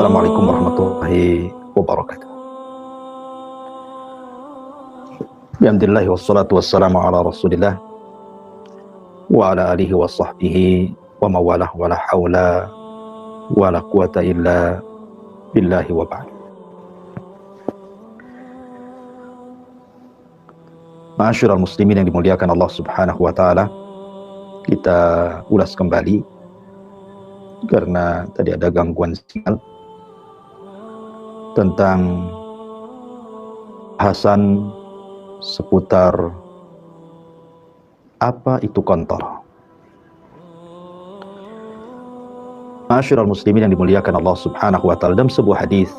Assalamualaikum warahmatullahi wabarakatuh. Alhamdulillah wassalatu wassalamu ala Rasulillah wa ala alihi wa sahbihi wa mawalah wa la hawla wa la quwata illa billahi wa ba'd. Ma'asyiral muslimin yang dimuliakan Allah Subhanahu wa taala, kita ulas kembali karena tadi ada gangguan sinyal tentang bahasan seputar apa itu kontor. Ma'asyiral muslimin yang dimuliakan Allah Subhanahu wa taala, dalam sebuah hadis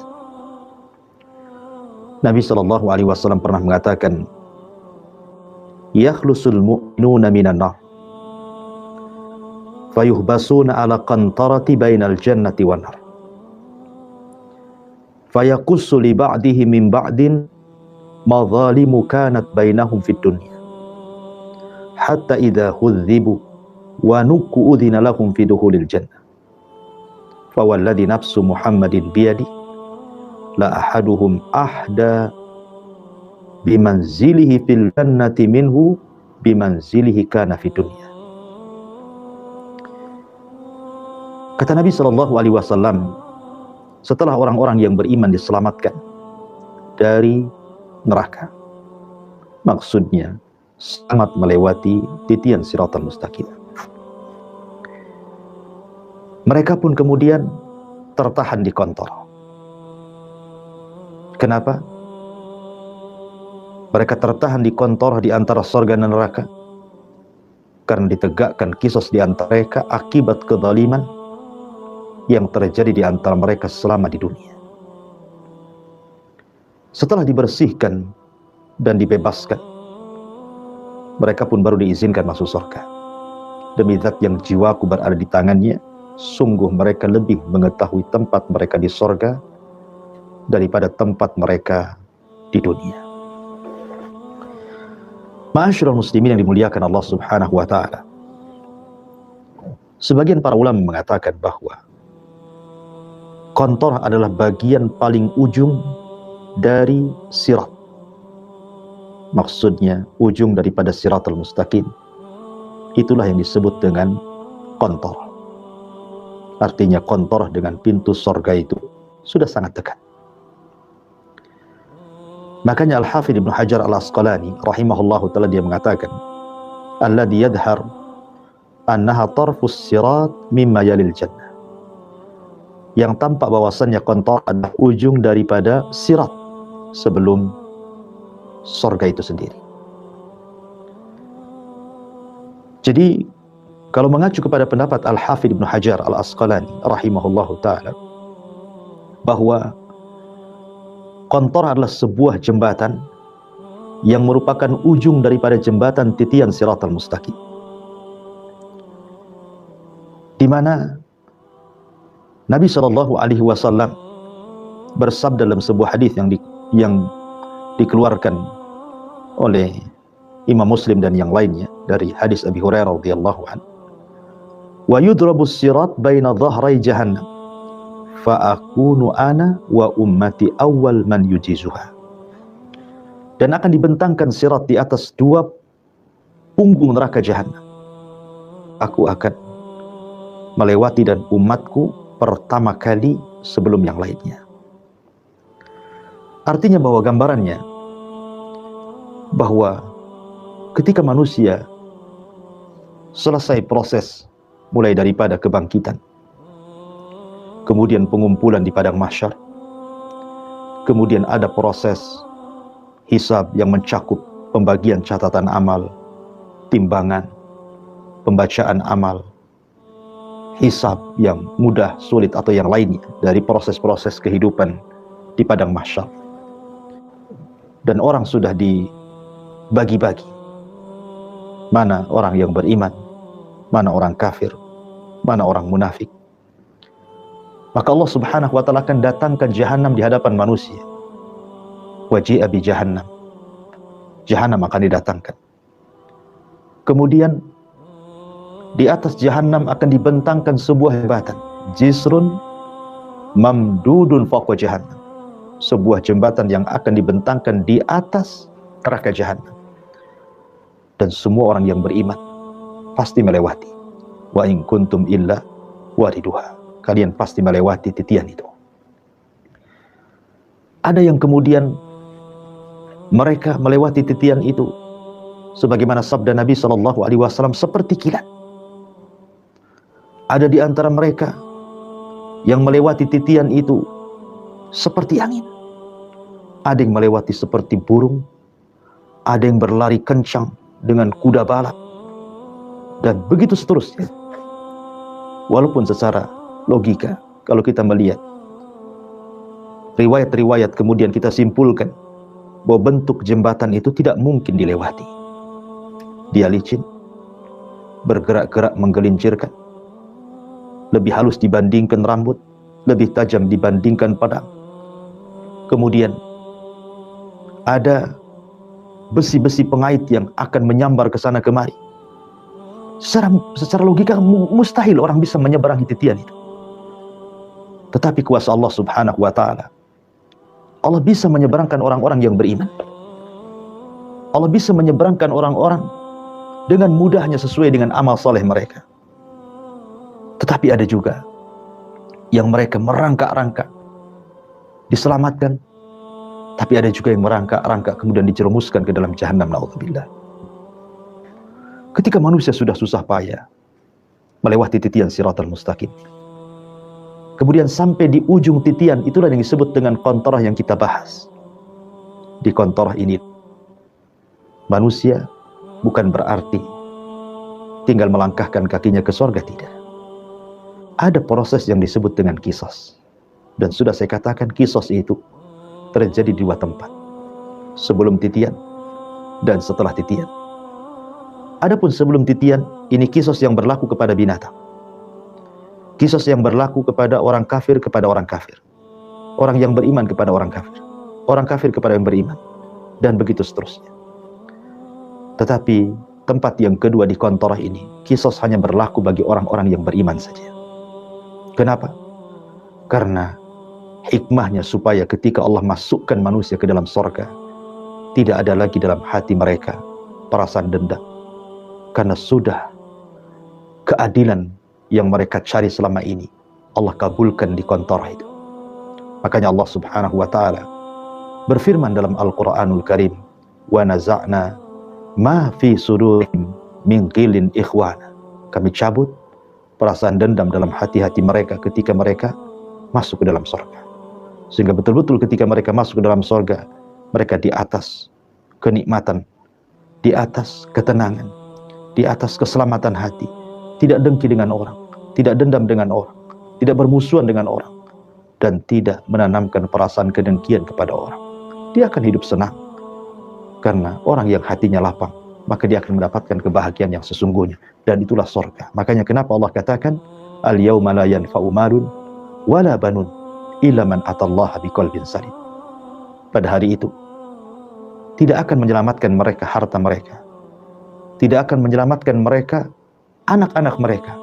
Nabi sallallahu alaihi wasallam pernah mengatakan, yakhlusul mu'minuna minan nar fayuhbasuna ala qantarati bainal jannati wan nar fayakussu li ba'dihi min ba'din madhalimu kanat bainahum fid dunya hatta idza hudhibu wa nuku udhina lahum fi dukhulil jannah fawalladhi nafsu Muhammadin biyadi la ahaduhum ahda bimanzilihi fil jannati minhu bimanzilihi kana fid dunya. Kata Nabi SAW, setelah orang-orang yang beriman diselamatkan dari neraka, maksudnya sangat melewati titian siratal mustaqim, mereka pun kemudian tertahan di kontor. Kenapa? Mereka tertahan di kontor di antara surga dan neraka karena ditegakkan kisos di antara mereka akibat kezaliman yang terjadi di antara mereka selama di dunia. Setelah dibersihkan dan dibebaskan, mereka pun baru diizinkan masuk surga. Demi zat yang jiwaku berada di tangannya, sungguh mereka lebih mengetahui tempat mereka di surga daripada tempat mereka di dunia. Ma'asyiral muslimin yang dimuliakan Allah Subhanahu wa taala, sebagian para ulama mengatakan bahwa kontor adalah bagian paling ujung dari sirat. Maksudnya ujung daripada siratal mustaqim, itulah yang disebut dengan kontor. Artinya kontor dengan pintu surga itu sudah sangat dekat. Makanya Al-Hafidz Ibnu Hajar Al-Asqalani rahimahullahu ta'ala dia mengatakan, alladhi yadhar annaha tarfus sirat mimma yalil jannah. Yang tampak bahwasannya kontor adalah ujung daripada sirat sebelum surga itu sendiri. Jadi kalau mengacu kepada pendapat Al-Hafidz Ibnu Hajar Al-Asqalani rahimahullahu ta'ala, bahwa kontor adalah sebuah jembatan yang merupakan ujung daripada jembatan titian siratal mustaqim, di mana Nabi Shallallahu Alaihi Wasallam bersabda dalam sebuah hadis yang dikeluarkan oleh Imam Muslim dan yang lainnya dari hadis Abi Hurairah radhiyallahu anhu, wa yudrabus sirat baina dhahrai jahannam fa akunu ana wa ummati awwal man yujizuha. Dan akan dibentangkan sirat di atas dua punggung neraka jahannam. Aku akan melewati dan umatku pertama kali sebelum yang lainnya. Artinya bahwa gambarannya bahwa ketika manusia selesai proses mulai daripada kebangkitan, kemudian pengumpulan di padang mahsyar, kemudian ada proses hisab yang mencakup pembagian catatan amal, timbangan, pembacaan amal, hisab yang mudah, sulit atau yang lainnya dari proses-proses kehidupan di padang mahsyar. Dan orang sudah dibagi-bagi, mana orang yang beriman, mana orang kafir, mana orang munafik. Maka Allah Subhanahu wa ta'ala akan datangkan jahannam di hadapan manusia. Waji'a bi jahannam, jahannam akan didatangkan. Kemudian di atas jahannam akan dibentangkan sebuah jembatan, jisrun mamdudun fawqa jahannam, sebuah jembatan yang akan dibentangkan di atas neraka jahannam. Dan semua orang yang beriman pasti melewati. Wa in kuntum illa wariduha, kalian pasti melewati titian itu. Ada yang kemudian mereka melewati titian itu sebagaimana sabda Nabi SAW, seperti kilat. Ada di antara mereka yang melewati titian itu seperti angin. Ada yang melewati seperti burung, ada yang berlari kencang dengan kuda balap, dan begitu seterusnya. Walaupun secara logika, kalau kita melihat riwayat-riwayat, kemudian kita simpulkan bahwa bentuk jembatan itu tidak mungkin dilewati. Dia licin, bergerak-gerak menggelincirkan, lebih halus dibandingkan rambut, lebih tajam dibandingkan pedang. Kemudian ada besi-besi pengait yang akan menyambar ke sana kemari. Secara logika mustahil orang bisa menyeberangi titian itu. Tetapi kuasa Allah Subhanahu wa Ta'ala, Allah bisa menyeberangkan orang-orang yang beriman. Allah bisa menyeberangkan orang-orang dengan mudahnya sesuai dengan amal soleh mereka. Tetapi ada juga yang mereka merangkak-rangkak diselamatkan, tapi ada juga yang merangkak-rangkak kemudian dijerumuskan ke dalam jahannam, na'udzubillah. Ketika manusia sudah susah payah melewati titian siratal mustaqim, kemudian sampai di ujung titian, itulah yang disebut dengan qantarah yang kita bahas. Di qantarah ini manusia bukan berarti tinggal melangkahkan kakinya ke surga, tidak. Ada proses yang disebut dengan qisas. Dan sudah saya katakan, qisas itu terjadi di dua tempat, sebelum titian dan setelah titian. Adapun sebelum titian, ini qisas yang berlaku kepada binatang, qisas yang berlaku kepada orang kafir kepada orang kafir, orang yang beriman kepada orang kafir, orang kafir kepada yang beriman, dan begitu seterusnya. Tetapi tempat yang kedua di qantarah ini, qisas hanya berlaku bagi orang-orang yang beriman saja. Kenapa? Karena hikmahnya supaya ketika Allah masukkan manusia ke dalam surga, tidak ada lagi dalam hati mereka perasaan dendam, karena sudah keadilan yang mereka cari selama ini Allah kabulkan di qantarah itu. Makanya Allah Subhanahu wa Ta'ala berfirman dalam Al-Quranul Karim, wa naza'na ma fi sudurihim min ghillin ikhwana, kami cabut perasaan dendam dalam hati-hati mereka ketika mereka masuk ke dalam surga. Sehingga betul-betul ketika mereka masuk ke dalam surga, mereka di atas kenikmatan, di atas ketenangan, di atas keselamatan hati, tidak dengki dengan orang, tidak dendam dengan orang, tidak bermusuhan dengan orang, dan tidak menanamkan perasaan kedengkian kepada orang. Dia akan hidup senang, karena orang yang hatinya lapang, maka dia akan mendapatkan kebahagiaan yang sesungguhnya, dan itulah surga. Makanya kenapa Allah katakan, al-yawma la yanfa'u malun wala banun illa man atallaha biqalbin salim. Pada hari itu tidak akan menyelamatkan mereka harta mereka, tidak akan menyelamatkan mereka anak-anak mereka,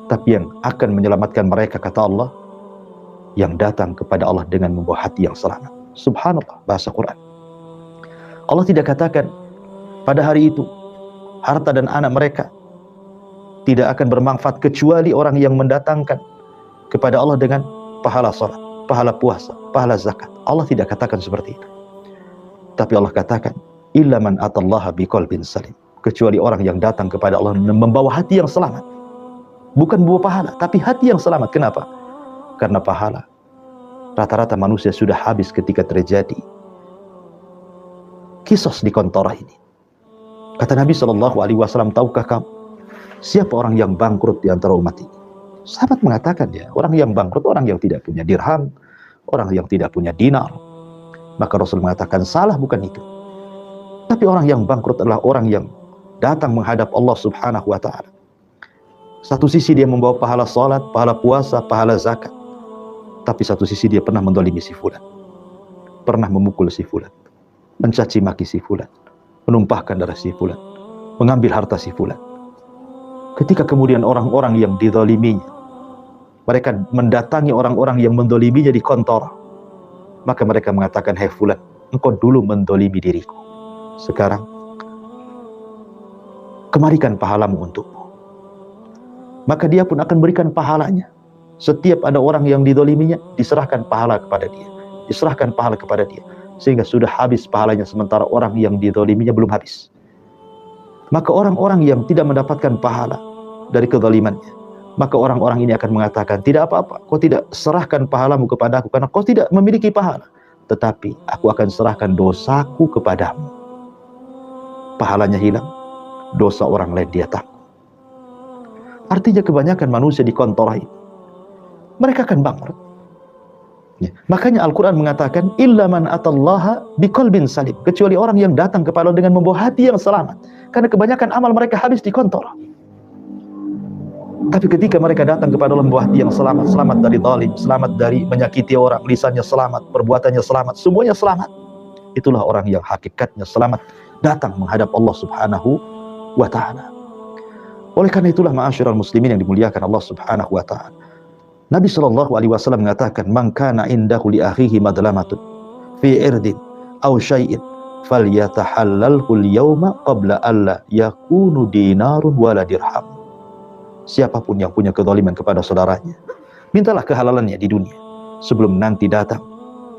tapi yang akan menyelamatkan mereka, kata Allah, yang datang kepada Allah dengan membawa hati yang selamat. Subhanallah, bahasa Quran. Allah tidak katakan pada hari itu harta dan anak mereka tidak akan bermanfaat kecuali orang yang mendatangkan kepada Allah dengan pahala salat, pahala puasa, pahala zakat. Allah tidak katakan seperti itu. Tapi Allah katakan, illa man atallaha biqalbin salim, kecuali orang yang datang kepada Allah membawa hati yang selamat. Bukan bawa pahala, tapi hati yang selamat. Kenapa? Karena pahala rata-rata manusia sudah habis ketika terjadi qisas di qantarah ini. Kata Nabi SAW, tahukah kamu siapa orang yang bangkrut di antara umat ini? Sahabat mengatakan, ya, orang yang bangkrut, orang yang tidak punya dirham, orang yang tidak punya dinar. Maka Rasul mengatakan, salah, bukan itu. Tapi orang yang bangkrut adalah orang yang datang menghadap Allah Subhanahu wa Ta'ala. Satu sisi dia membawa pahala salat, pahala puasa, pahala zakat. Tapi satu sisi dia pernah mendolimi si fulan, pernah memukul si fulan, mencaci maki si fulan, menumpahkan darah si fulan, mengambil harta si fulan. Ketika kemudian orang-orang yang dizaliminya mereka mendatangi orang-orang yang mendoliminya di kantor, maka mereka mengatakan, "Hai fulan, engkau dulu mendolimi diriku. Sekarang, kemarikan pahalamu untukmu." Maka dia pun akan berikan pahalanya. Setiap ada orang yang didoliminya, diserahkan pahala kepada dia. Diserahkan pahala kepada dia. Sehingga sudah habis pahalanya, sementara orang yang didoliminya belum habis. Maka orang-orang yang tidak mendapatkan pahala dari kezalimannya, maka orang-orang ini akan mengatakan, "Tidak apa-apa, kau tidak serahkan pahalamu kepada aku karena kau tidak memiliki pahala. Tetapi aku akan serahkan dosaku kepadamu." Pahalanya hilang, dosa orang lain dia tanggung. Artinya kebanyakan manusia di kontora ini, mereka akan bangkrut. Ya. Makanya Al-Quran mengatakan, "Illa man atallaha biqalbin salim." Kecuali orang yang datang kepada Allah dengan membawa hati yang selamat. Karena kebanyakan amal mereka habis di kantor. Tapi ketika mereka datang kepada Allah membawa hati yang selamat, selamat dari zalim, selamat dari menyakiti orang, lisannya selamat, perbuatannya selamat, semuanya selamat. Itulah orang yang hakikatnya selamat, datang menghadap Allah Subhanahu wa ta'ala. Oleh karena itulah ma'asyiral muslimin yang dimuliakan Allah Subhanahu wa ta'ala, Nabi SAW mengatakan, "Man kana indahu li akhihi madlamatun fi irdin aw syai'in falyatahallalhu al-yawma qabla alla yakunu dinarun wala dirham." Siapapun yang punya kezaliman kepada saudaranya, mintalah kehalalannya di dunia sebelum nanti datang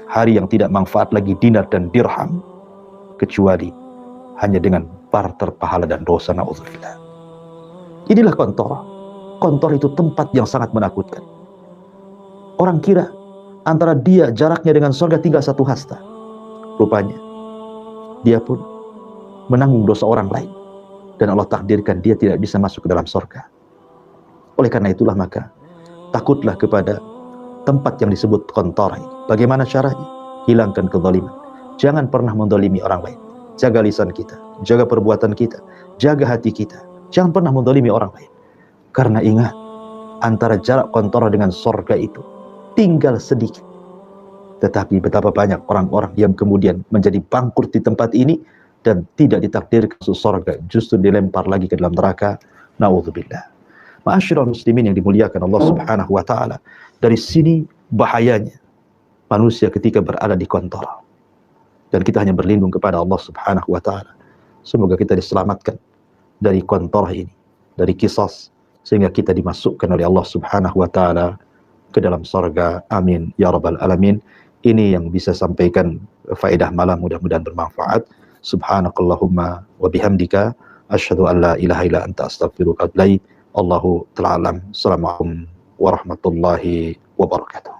hari yang tidak manfaat lagi dinar dan dirham, kecuali hanya dengan barter pahala dan dosa. Na'udzubillah. Inilah kantor. Kantor itu tempat yang sangat menakutkan. Orang kira antara dia jaraknya dengan surga tinggal satu hasta. Rupanya dia pun menanggung dosa orang lain, dan Allah takdirkan dia tidak bisa masuk ke dalam surga. Oleh karena itulah maka takutlah kepada tempat yang disebut kantor ini. Bagaimana caranya? Hilangkan kezaliman. Jangan pernah mendolimi orang lain. Jaga lisan kita, jaga perbuatan kita, jaga hati kita. Jangan pernah mendolimi orang lain. Karena ingat, antara jarak kantor dengan surga itu tinggal sedikit. Tetapi betapa banyak orang-orang yang kemudian menjadi bangkrut di tempat ini dan tidak ditakdirkan masuk surga, justru dilempar lagi ke dalam neraka. Na'udzubillah. Ma'asyiral muslimin yang dimuliakan Allah Subhanahu wa ta'ala, dari sini bahayanya manusia ketika berada di kantor. Dan kita hanya berlindung kepada Allah Subhanahu wa ta'ala. Semoga kita diselamatkan dari kantor ini, dari qisas, sehingga kita dimasukkan oleh Allah Subhanahu wa ta'ala ke dalam surga. Amin ya rabbal alamin. Ini yang bisa sampaikan faedah malam, mudah-mudahan bermanfaat. Subhanakallahumma wa bihamdika asyhadu an la ilaha illa anta astaghfiruka wa atubu ilaik. Allahu ta'ala alam. Assalamualaikum warahmatullahi wabarakatuh.